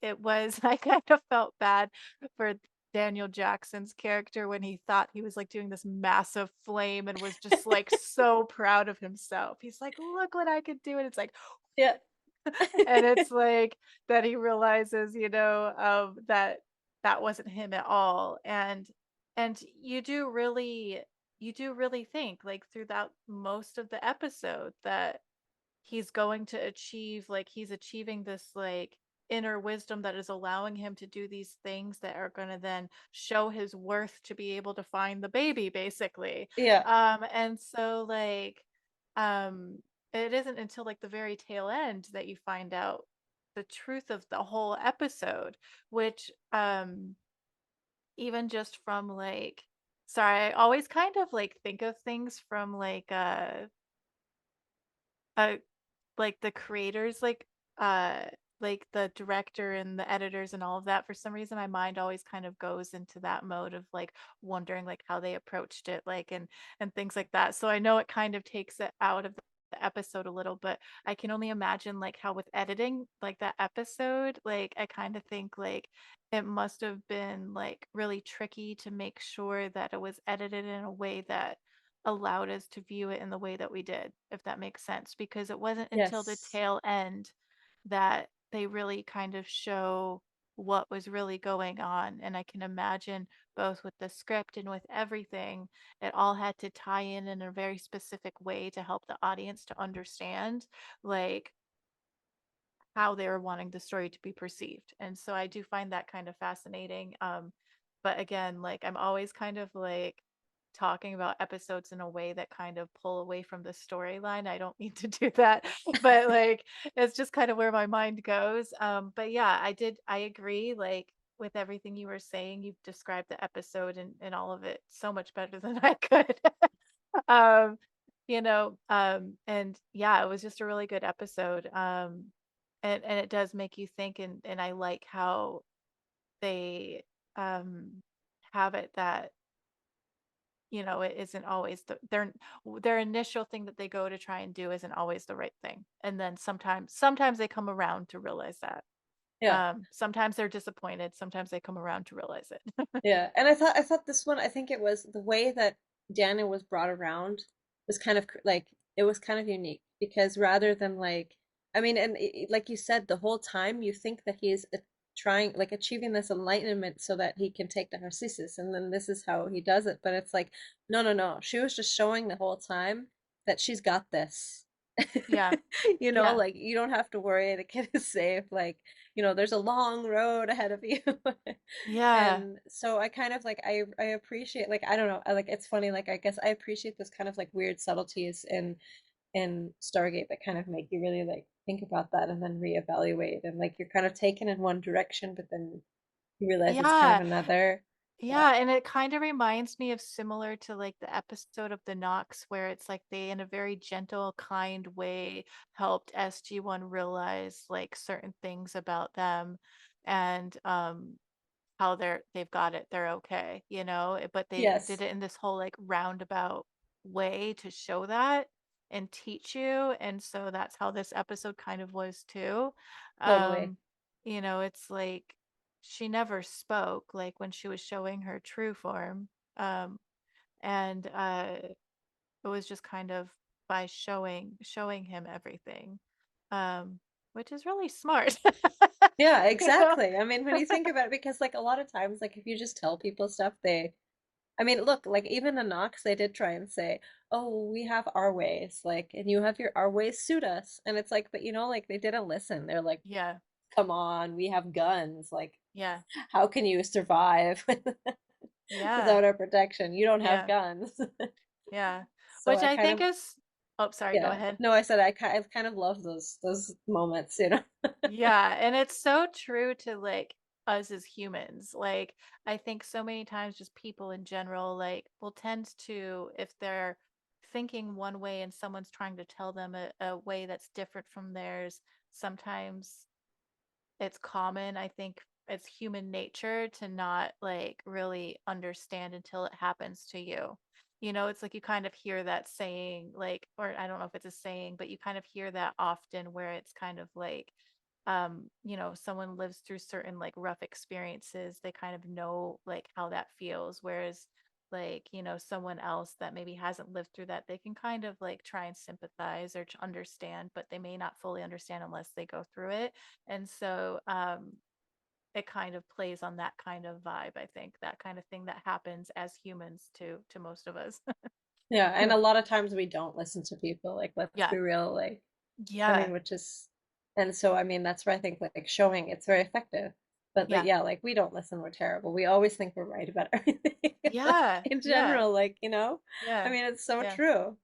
it was I kind of felt bad for Daniel Jackson's character when he thought he was like doing this massive flame and was just like so proud of himself. He's like, look what I could do. And it's like, Yeah. and it's like that he realizes, that that wasn't him at all. And you do really think like throughout most of the episode that he's achieving this like inner wisdom that is allowing him to do these things that are going to then show his worth to be able to find the baby basically. Yeah. And so like um it isn't until like the very tail end that you find out the truth of the whole episode, which even just from like sorry, I always kind of like think of things from uh like the creators like the director and the editors and all of that. For some reason my mind always kind of goes into that mode of like wondering like how they approached it like and things like that. So I know it kind of takes it out of the episode a little, but I can only imagine like how with editing like that episode, like I kind of think like it must have been like really tricky to make sure that it was edited in a way that allowed us to view it in the way that we did, if that makes sense. Because it wasn't until the Yes. tail end that they really kind of show what was really going on. And I can imagine both with the script and with everything, it all had to tie in a very specific way to help the audience to understand like how they were wanting the story to be perceived. And so I do find that kind of fascinating. But again, like I'm always kind of like talking about episodes in a way that kind of pull away from the storyline. I don't mean to do that, but like it's just kind of where my mind goes. But yeah, I agree, like with everything you were saying, you've described the episode and all of it so much better than I could. um, and yeah, it was just a really good episode. And it does make you think, and I like how they um have it that it isn't always their initial thing that they go to try and do isn't always the right thing, and then sometimes they come around to realize that. Yeah. Sometimes they're disappointed, sometimes they come around to realize it. Yeah. And I thought this one, I think it was the way that Daniel was brought around was kind of like it was kind of unique because rather than like I mean, and like you said, the whole time you think that he's trying like achieving this enlightenment so that he can take the Narcissus, and then this is how he does it. But it's like, no, no, no. She was just showing the whole time that she's got this. Yeah, yeah, Like you don't have to worry, the kid is safe. Like, there's a long road ahead of you. yeah, And so I kind of like I appreciate like I don't know, I like it's funny, like I guess I appreciate this kind of like weird subtleties in Stargate that kind of make you really like think about that and then reevaluate and like you're kind of taken in one direction, but then you realize it's kind of yeah. another. Yeah. Yeah, and it kind of reminds me of similar to like the episode of the Knox where it's like they in a very gentle, kind way helped SG1 realize like certain things about them and how they've got it, they're okay, but they did Yes, it in this whole like roundabout way to show that and teach you. And so that's how this episode kind of was too. totally. Um, it's like she never spoke like when she was showing her true form. Um, and it was just kind of by showing him everything. Um, which is really smart. Yeah, you know? exactly. I mean, when you think about it, because like a lot of times, like if you just tell people stuff, I mean, look, like even the Knox, they did try and say, "Oh, we have our ways," like, and you have our ways suit us, and it's like, but like they didn't listen. They're like, Yeah. "Come on, we have guns. Like, Yeah. how can you survive Yeah. without our protection? You don't have Yeah. guns." Yeah. So Which I I kind think of, is Oh, sorry, go yeah. ahead. No, I said I kind of love those moments. Yeah, and it's so true to like us as humans. Like I think so many times just people in general like will tend to if they're thinking one way and someone's trying to tell them a way that's different from theirs, sometimes it's common, I think it's human nature to not like really understand until it happens to you. It's like you kind of hear that saying, like, or I don't know if it's a saying, but you kind of hear that often where it's kind of like, someone lives through certain like rough experiences, they kind of know like how that feels. Whereas like, someone else that maybe hasn't lived through that, they can kind of like try and sympathize or to understand, but they may not fully understand unless they go through it. And so it kind of plays on that kind of vibe, I think, that kind of thing that happens as humans to most of us. Yeah, and a lot of times we don't listen to people. Like, let's Yeah. be real. Like, I Yeah. mean, which is, and so I mean, that's where I think like showing it's very effective. But like, Yeah. yeah, like we don't listen. We're terrible. We always think we're right about everything. Like Yeah. in Yeah. general, like I Yeah. mean, it's so Yeah. true.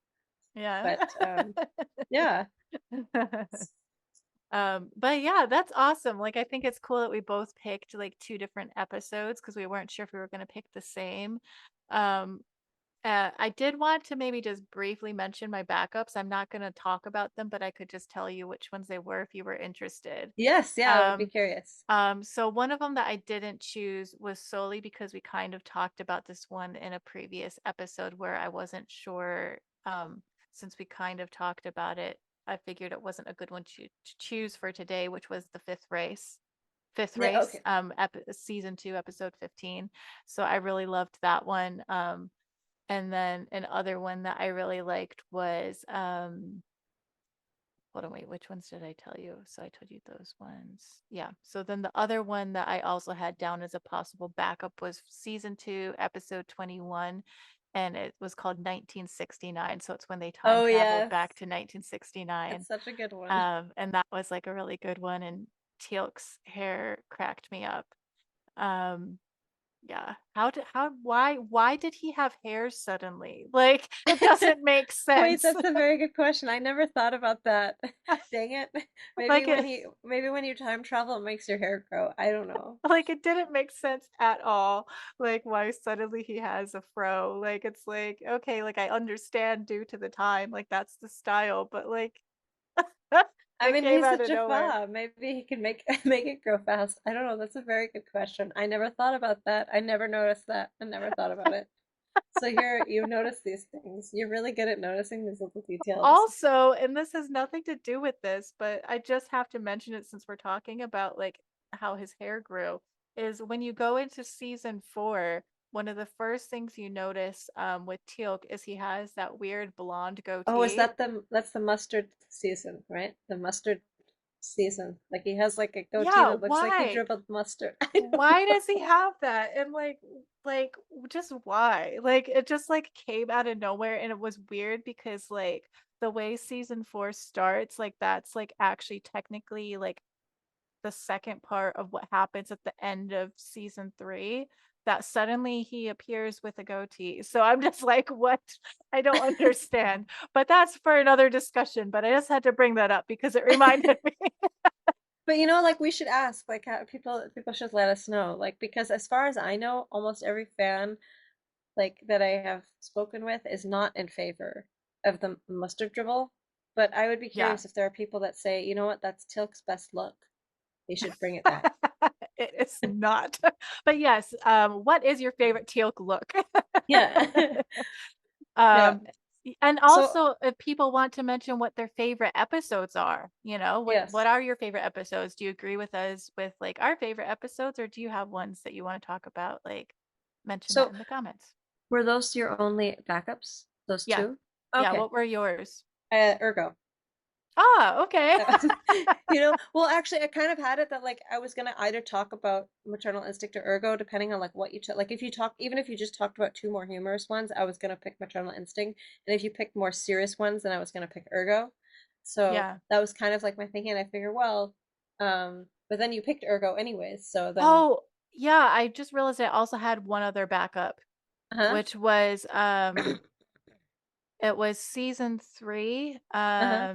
Yeah. But yeah, But yeah, that's awesome. Like I think it's cool that we both picked like two different episodes because we weren't sure if we were going to pick the same. Um, I did want to maybe just briefly mention my backups. I'm not going to talk about them, but I could just tell you which ones they were if you were interested. yes, yeah, I would be Um, curious. so one of them that I didn't choose was solely because we kind of talked about this one in a previous episode where I wasn't sure. Since we kind of talked about it, I figured it wasn't a good one to choose for today, which was the fifth race. Fifth Yeah, race, okay. season 2, episode 15. So I really loved that one. And then another one that I really liked was hold on, wait, which ones did I tell you? So I told you those ones. Yeah. So then the other one that I also had down as a possible backup was season 2, episode 21, and it was called 1969. So it's when they time Oh traveled yes, back to 1969. it's such a good one. And that was like a really good one. And Teal'c's hair cracked me up. Um, yeah. Why did he have hair suddenly? Like it doesn't make Wait, sense. that's a very good question. I never thought about that. Dang it. Like it Maybe when you time travel, it makes your hair grow. I don't know. like it didn't make sense at all. Like why suddenly he has a fro. Like it's like, okay, like I understand due to the time, like that's the style, but like I it mean, came he's a out of nowhere. Jaffa. Maybe he can make make it grow fast. I don't know. That's a very good question. I never thought about that. I never noticed that. I never thought about it. So here, you notice these things. You're really good at noticing these little details. Also, and this has nothing to do with this, but I just have to mention it since we're talking about like how his hair grew, is when you go into season 4, one of the first things you notice with Teal'c is he has that weird blonde Oh, is goatee. that that's the mustard season, right? The mustard season. Like he has like a goatee Yeah, that looks like he why? dribbled mustard. I don't Why know. does he have that? And like just why? Like it just like came out of nowhere and it was weird because like the way season 4 starts, like that's like actually technically like the second part of what happens at the end of season 3, that suddenly he appears with a goatee. So I'm just like, what? I don't understand. But that's for another discussion. But I just had to bring that up because it reminded me. But like we should ask, like how people should let us know, like because as far as I know, almost every fan like that I have spoken with is not in favor of the mustard dribble. But I would be Yeah. curious if there are people that say, you know what, that's Tilk's best look. They should bring it back. It is not. But yes, what is your favorite Teal'c look? Yeah. Yeah. Um, and So also, if people want to mention what their favorite episodes are, what yes. are your favorite episodes? Do you agree with us with like our favorite episodes, or do you have ones that you want to talk about? Like, mention that So in the comments. were those your only backups? Those Yeah, two? yeah. Okay. What were yours? Ergo. Ah, okay. Well, actually, I kind of had it that like I was gonna either talk about maternal instinct or ergo, depending on like what you took. Like if you talk, even if you just talked about two more humorous ones, I was gonna pick maternal instinct, and if you picked more serious ones, then I was gonna pick ergo. So Yeah. that was kind of like my thinking. And I figure, well, but then you picked ergo anyways, so then, Oh, yeah. I just realized I also had one other backup, uh-huh, which was it was season 3. uh-huh.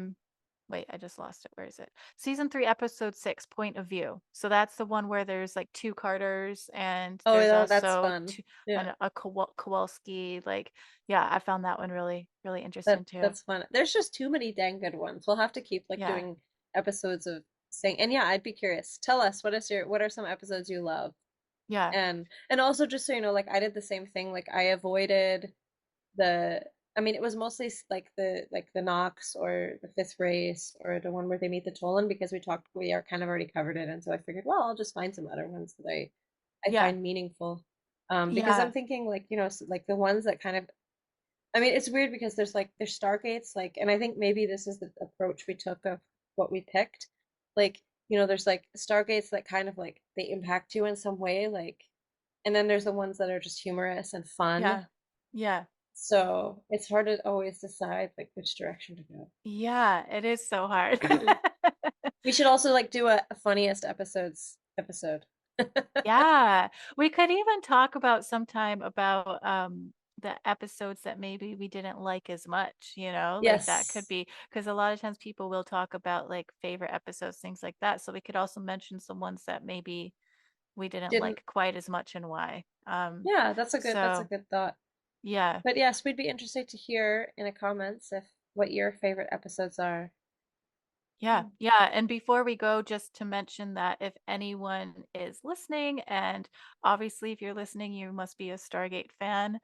Wait, I just lost it. Where is it? Season 3, episode 6, Point of View. So that's the one where there's like two Carters and Oh, there's yeah, that's also fun. two, Yeah. a Kowalski. Like, yeah, I found that one really, really That interesting too. that's fun. There's just too many dang good ones. We'll have to keep like Yeah, doing episodes of saying, and yeah, I'd be curious. Tell us what are some episodes you love? yeah, And also just so you know, like I did the same thing. Like I avoided the I mean, it was mostly like the Knox or the Fifth Race or the one where they meet the Tolan because we are kind of already covered it, and so I figured, well, I'll just find some other ones that I Yeah. find meaningful. Because I'm Yeah. thinking like, like the ones that kind of, I mean, it's weird because there's Stargates, like, and I think maybe this is the approach we took of what we picked. Like, there's like Stargates that kind of like they impact you in some way, like, and then there's the ones that are just humorous and fun. Yeah. Yeah. So it's hard to always decide like which direction to go. Yeah. It is so hard. We should also like do a funniest episodes episode. Yeah. We could even talk about sometime about the episodes that maybe we didn't like as much, like that could Yes. be because a lot of times people will talk about like favorite episodes, things like that. So we could also mention some ones that maybe we didn't Didn't like quite as much and why. Yeah, that's a So good thought. yeah. But yes, we'd be interested to hear in the comments if what your favorite episodes are. Yeah, Hmm. yeah. And before we go, just to mention that if anyone is listening, and obviously if you're listening, you must be a Stargate fan.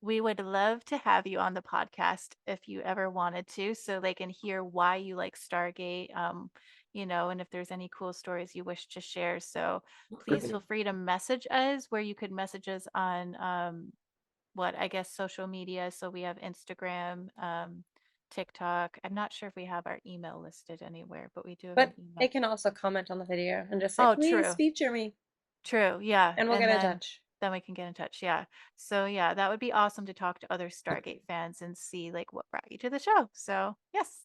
We would love to have you on the podcast if you ever wanted to, so they can hear why you like Stargate, and if there's any cool stories you wish to share. So please feel free to message us where you could message us on what I guess social media. So we have Instagram, TikTok. I'm not sure if we have our email listed anywhere, but we do have an But they email. can also comment on the video and just say, Oh, please true. feature me, True. Yeah. and we'll And get in then touch. then we can get in touch. Yeah. So yeah, that would be awesome to talk to other Stargate fans and see like what brought you to the show. So yes.